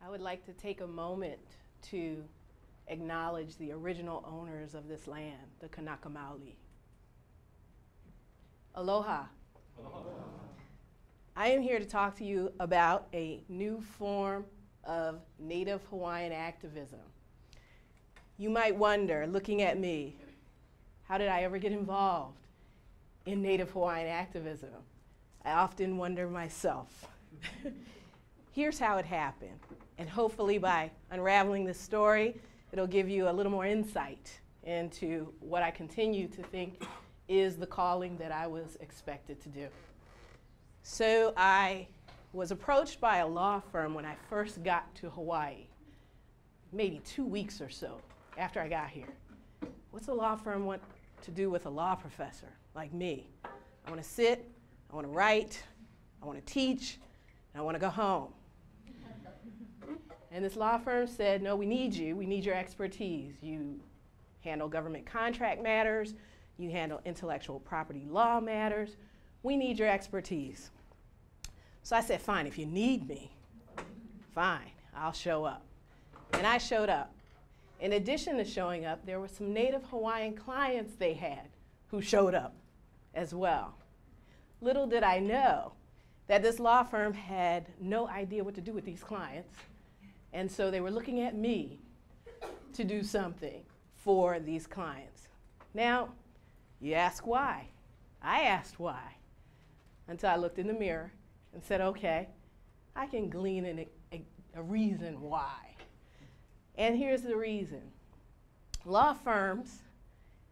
I would like to take a moment to acknowledge the original owners of this land, the Kanaka Maoli. Aloha. Aloha. I am here to talk to you about a new form of Native Hawaiian activism. You might wonder, looking at me, how did I ever get involved in Native Hawaiian activism? I often wonder myself. Here's how it happened, and hopefully by unraveling this story, it'll give you a little more insight into what I continue to think is the calling that I was expected to do. So I was approached by a law firm when I first got to Hawaii, maybe 2 weeks or so after I got here. What's a law firm want to do with a law professor like me? I want to sit, I want to write, I want to teach, and I want to go home. And this law firm said, no, we need you. We need your expertise. You handle government contract matters. You handle intellectual property law matters. We need your expertise. So I said, fine, if you need me, fine, I'll show up. And I showed up. In addition to showing up, there were some Native Hawaiian clients they had who showed up as well. Little did I know that this law firm had no idea what to do with these clients. And so they were looking at me to do something for these clients. Now, you ask why. I asked why, until I looked in the mirror and said, okay, I can glean a reason why. And here's the reason. Law firms,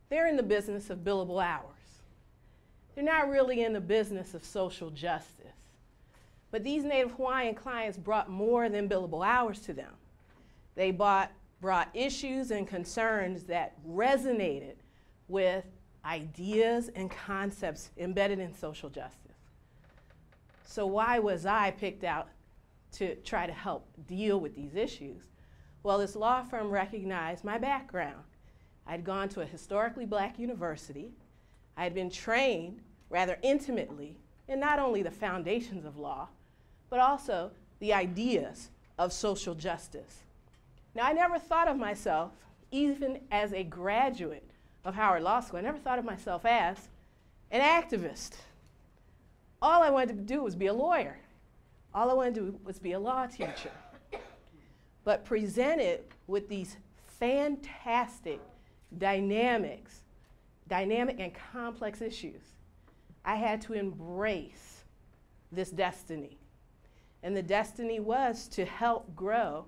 they're in the business of billable hours. They're not really in the business of social justice. But these Native Hawaiian clients brought more than billable hours to them. They brought issues and concerns that resonated with ideas and concepts embedded in social justice. So why was I picked out to try to help deal with these issues? Well, this law firm recognized my background. I'd gone to a historically black university. I had been trained rather intimately in not only the foundations of law, but also the ideas of social justice. Now, I never thought of myself, even as a graduate of Howard Law School, I never thought of myself as an activist. All I wanted to do was be a lawyer. All I wanted to do was be a law teacher. But presented with these fantastic dynamic and complex issues, I had to embrace this destiny. And the destiny was to help grow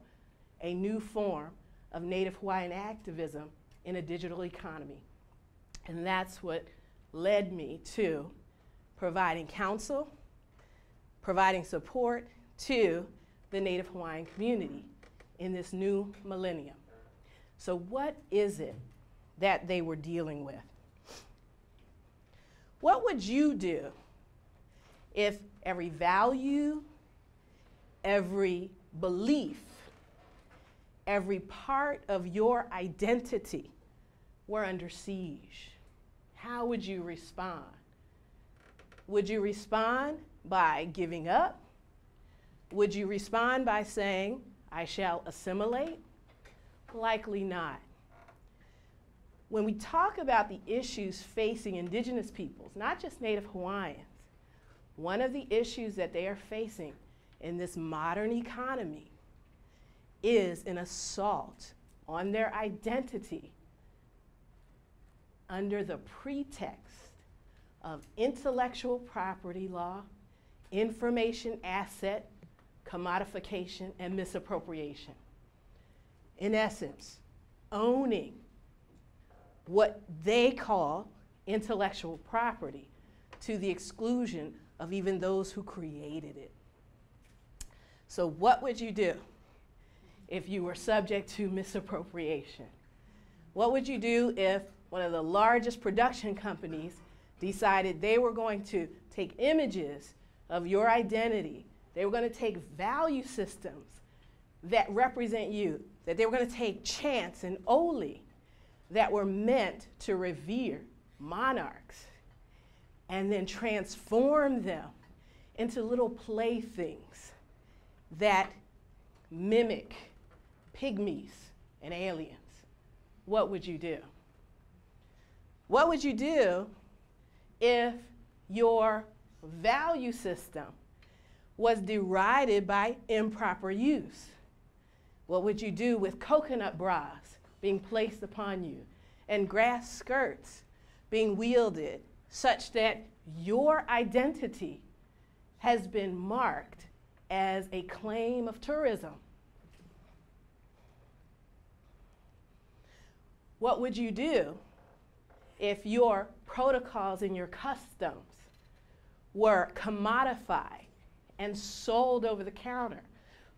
a new form of Native Hawaiian activism in a digital economy. And that's what led me to providing counsel, providing support to the Native Hawaiian community in this new millennium. So what is it that they were dealing with? What would you do if every value, every belief, every part of your identity were under siege? How would you respond? Would you respond by giving up? Would you respond by saying, I shall assimilate? Likely not. When we talk about the issues facing indigenous peoples, not just Native Hawaiians, one of the issues that they are facing in this modern economy is an assault on their identity under the pretext of intellectual property law, information asset commodification, and misappropriation. In essence, owning what they call intellectual property to the exclusion of even those who created it. So what would you do if you were subject to misappropriation? What would you do if one of the largest production companies decided they were going to take images of your identity, they were going to take value systems that represent you, that they were going to take chants and oli that were meant to revere monarchs and then transform them into little playthings that mimic pygmies and aliens, what would you do? What would you do if your value system was derided by improper use? What would you do with coconut bras being placed upon you and grass skirts being wielded such that your identity has been marked as a claim of tourism? What would you do if your protocols and your customs were commodified and sold over the counter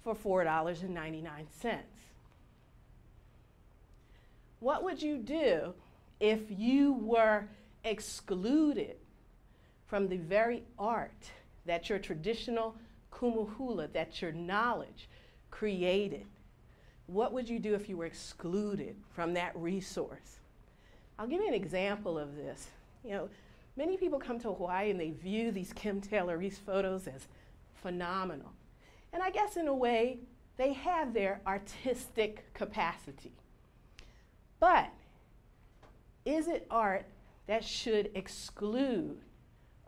for $4.99? What would you do if you were excluded from the very art that your traditional kumuhula, that your knowledge created? What would you do if you were excluded from that resource? I'll give you an example of this. You know, many people come to Hawaii and they view these Kim Taylor Reese photos as phenomenal. And I guess in a way, they have their artistic capacity. But is it art that should exclude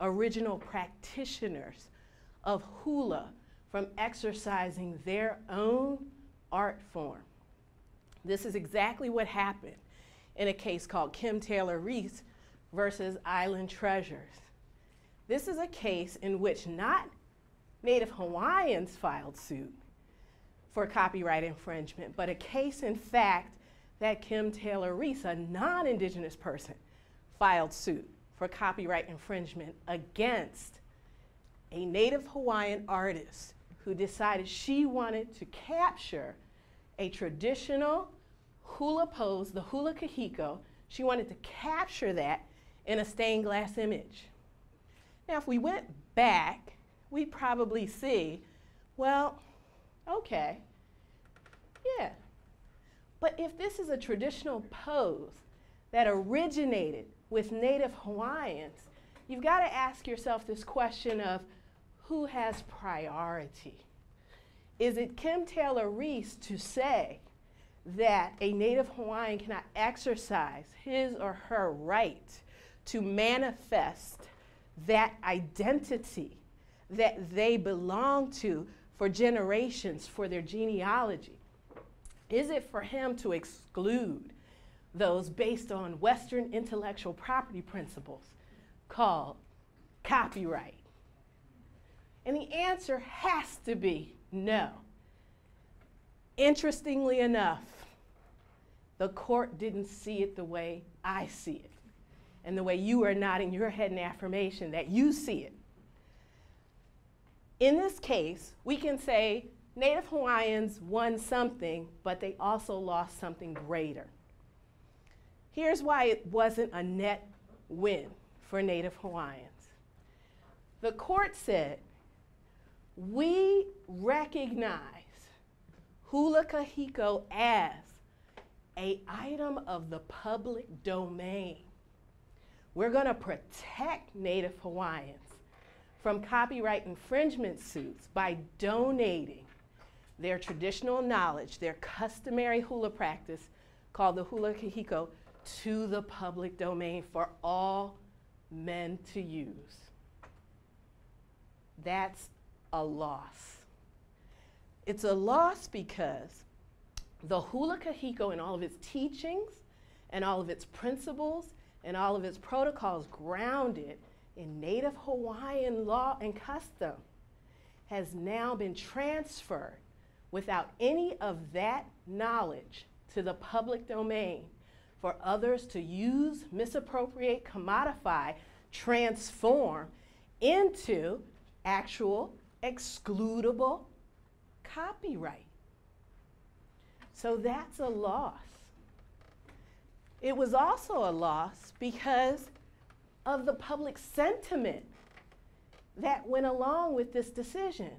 original practitioners of hula from exercising their own art form? This is exactly what happened in a case called Kim Taylor Reese versus Island Treasures. This is a case in which not Native Hawaiians filed suit for copyright infringement, but a case, in fact, that Kim Taylor Reese, a non-Indigenous person, filed suit for copyright infringement against a Native Hawaiian artist who decided she wanted to capture a traditional hula pose, the hula kahiko. She wanted to capture that in a stained glass image. Now, if we went back, we'd probably see, well, okay, yeah. But if this is a traditional pose that originated with Native Hawaiians, you've got to ask yourself this question of who has priority? Is it Kim Taylor Reese to say that a Native Hawaiian cannot exercise his or her right to manifest that identity that they belong to for generations, for their genealogy? Is it for him to exclude those based on Western intellectual property principles called copyright? And the answer has to be no. Interestingly enough, the court didn't see it the way I see it, and the way you are nodding your head in affirmation that you see it. In this case, we can say Native Hawaiians won something, but they also lost something greater. Here's why it wasn't a net win for Native Hawaiians. The court said, we recognize hula kahiko as an item of the public domain. We're going to protect Native Hawaiians from copyright infringement suits by donating their traditional knowledge, their customary hula practice called the hula kahiko, to the public domain for all men to use. That's a loss. It's a loss because the hula kahiko and all of its teachings and all of its principles and all of its protocols grounded in Native Hawaiian law and custom has now been transferred without any of that knowledge to the public domain for others to use, misappropriate, commodify, transform into actual excludable copyright. So that's a loss. It was also a loss because of the public sentiment that went along with this decision.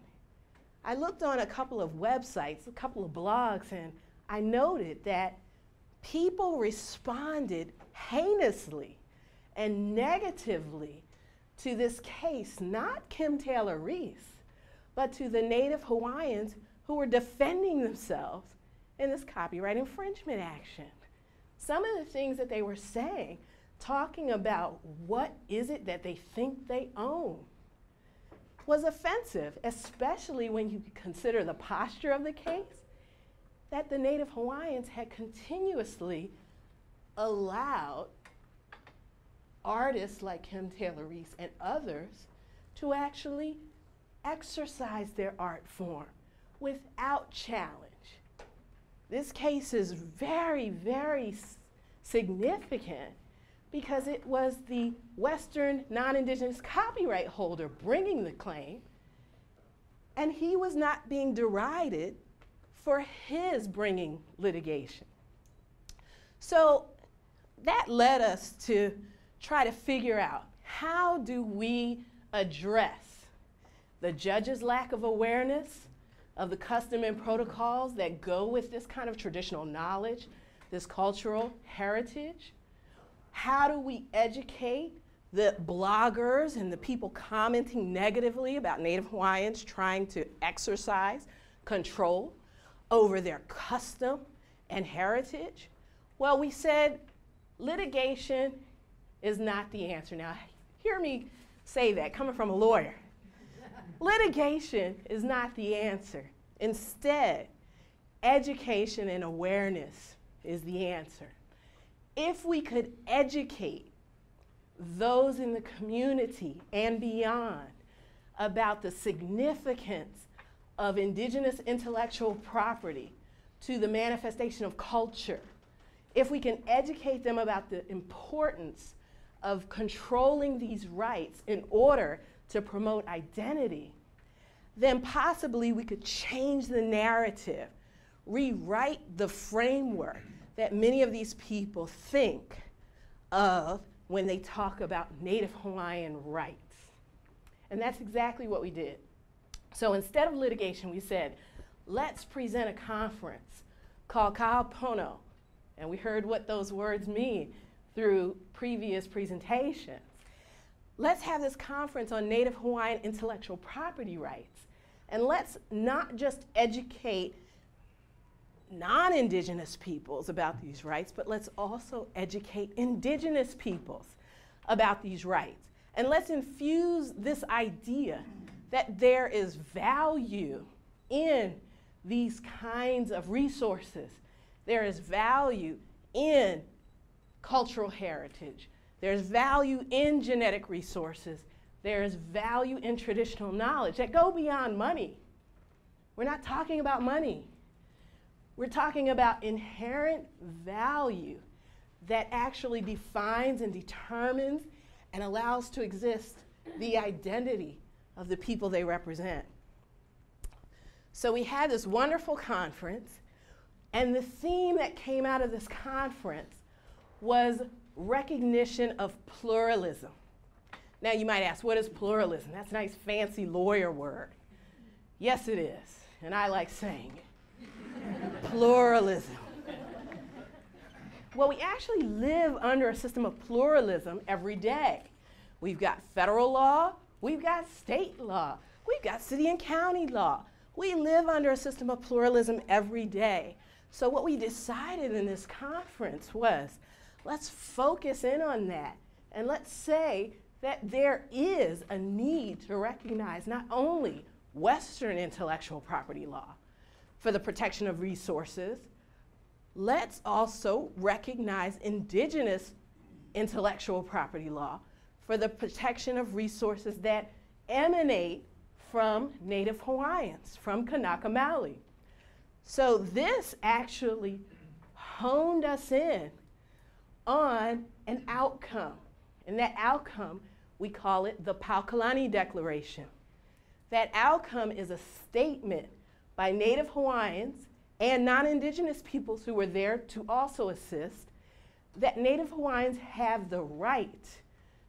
I looked on a couple of websites, a couple of blogs, and I noted that people responded heinously and negatively to this case, not Kim Taylor Reese, but to the Native Hawaiians who were defending themselves in this copyright infringement action. Some of the things that they were saying, talking about what is it that they think they own, was offensive, especially when you consider the posture of the case, that the Native Hawaiians had continuously allowed artists like Kim Taylor Reese and others to actually exercise their art form without challenge. This case is very, very significant because it was the Western non-Indigenous copyright holder bringing the claim, and he was not being derided for his bringing litigation. So that led us to try to figure out, how do we address the judge's lack of awareness of the custom and protocols that go with this kind of traditional knowledge, this cultural heritage? How do we educate the bloggers and the people commenting negatively about Native Hawaiians trying to exercise control over their custom and heritage? Well, we said litigation is not the answer. Now, hear me say that, coming from a lawyer. Litigation is not the answer. Instead, education and awareness is the answer. If we could educate those in the community and beyond about the significance of indigenous intellectual property to the manifestation of culture, if we can educate them about the importance of controlling these rights in order to promote identity, then possibly we could change the narrative, rewrite the framework that many of these people think of when they talk about Native Hawaiian rights. And that's exactly what we did. So instead of litigation, we said, let's present a conference called Ka'apono. And we heard what those words mean through previous presentations. Let's have this conference on Native Hawaiian intellectual property rights. And let's not just educate non-Indigenous peoples about these rights, but let's also educate Indigenous peoples about these rights. And let's infuse this idea that there is value in these kinds of resources. There is value in cultural heritage. There's value in genetic resources. There's value in traditional knowledge that go beyond money. We're not talking about money. We're talking about inherent value that actually defines and determines and allows to exist the identity of the people they represent. So we had this wonderful conference, and the theme that came out of this conference was recognition of pluralism. Now you might ask, what is pluralism? That's a nice fancy lawyer word. Yes, it is, and I like saying it. Pluralism. Well, we actually live under a system of pluralism every day. We've got federal law, we've got state law, we've got city and county law. We live under a system of pluralism every day. So what we decided in this conference was, let's focus in on that, and let's say that there is a need to recognize not only Western intellectual property law for the protection of resources, let's also recognize Indigenous intellectual property law for the protection of resources that emanate from Native Hawaiians, from Kanaka Maoli. So this actually honed us in on an outcome. And that outcome, we call it the Paukalani Declaration. That outcome is a statement by Native Hawaiians and non-Indigenous peoples who were there to also assist, that Native Hawaiians have the right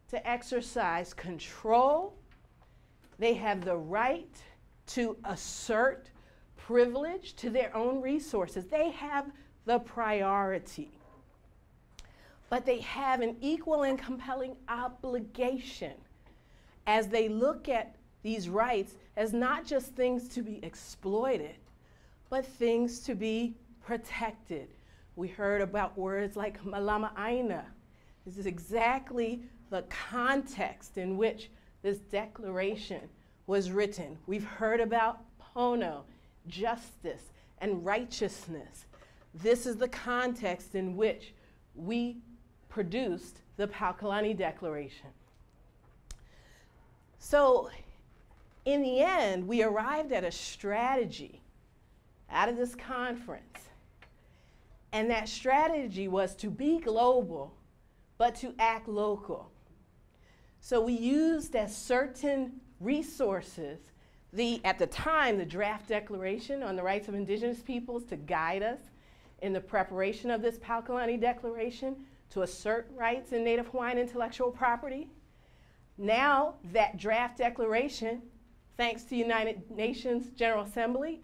to exercise control. They have the right to assert privilege to their own resources. They have the priority. But they have an equal and compelling obligation as they look at these rights as not just things to be exploited, but things to be protected. We heard about words like malama aina. This is exactly the context in which this declaration was written. We've heard about pono, justice, and righteousness. This is the context in which we produced the Palkalani Declaration. So in the end, we arrived at a strategy out of this conference. And that strategy was to be global, but to act local. So we used as certain resources at the time, the draft declaration on the rights of indigenous peoples to guide us in the preparation of this Palkalani Declaration to assert rights in Native Hawaiian intellectual property. Now that draft declaration, thanks to United Nations General Assembly,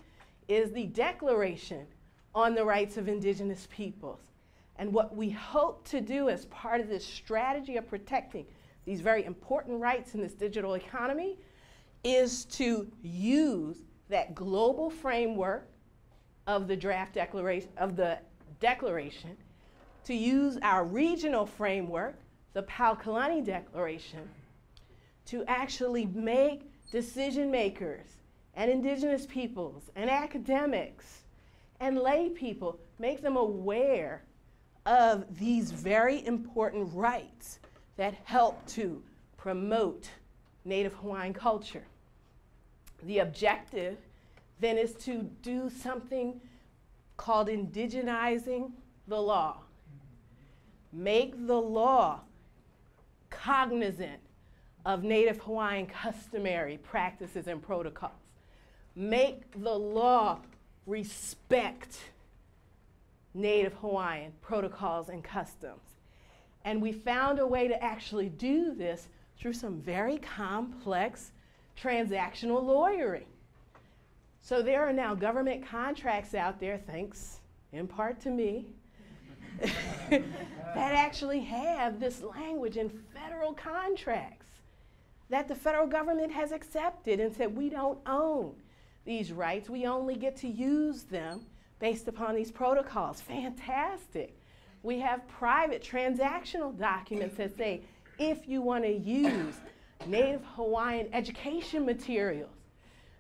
is the Declaration on the Rights of Indigenous Peoples. And what we hope to do as part of this strategy of protecting these very important rights in this digital economy is to use that global framework of the draft declaration, to use our regional framework, the Palkalani Declaration, to actually make decision makers and indigenous peoples and academics and lay people, make them aware of these very important rights that help to promote Native Hawaiian culture. The objective then is to do something called indigenizing the law. Make the law cognizant of Native Hawaiian customary practices and protocols. Make the law respect Native Hawaiian protocols and customs. And we found a way to actually do this through some very complex transactional lawyering. So there are now government contracts out there, thanks in part to me, that actually have this language in federal contracts that the federal government has accepted and said, we don't own these rights, we only get to use them based upon these protocols. Fantastic. We have private transactional documents that say, if you want to use Native Hawaiian education materials,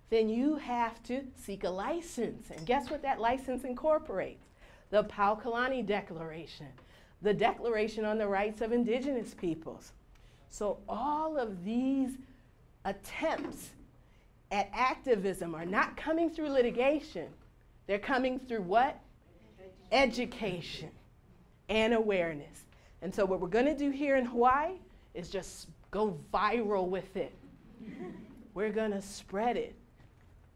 then you have to seek a license. And guess what that license incorporates? The Palkalani Declaration, the Declaration on the Rights of Indigenous Peoples. So all of these attempts at activism are not coming through litigation. They're coming through what? Education and awareness. And so what we're going to do here in Hawaii is just go viral with it. We're going to spread it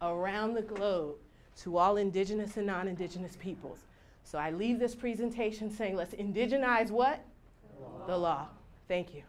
around the globe to all indigenous and non-indigenous peoples. So I leave this presentation saying, let's indigenize what? The law. Thank you.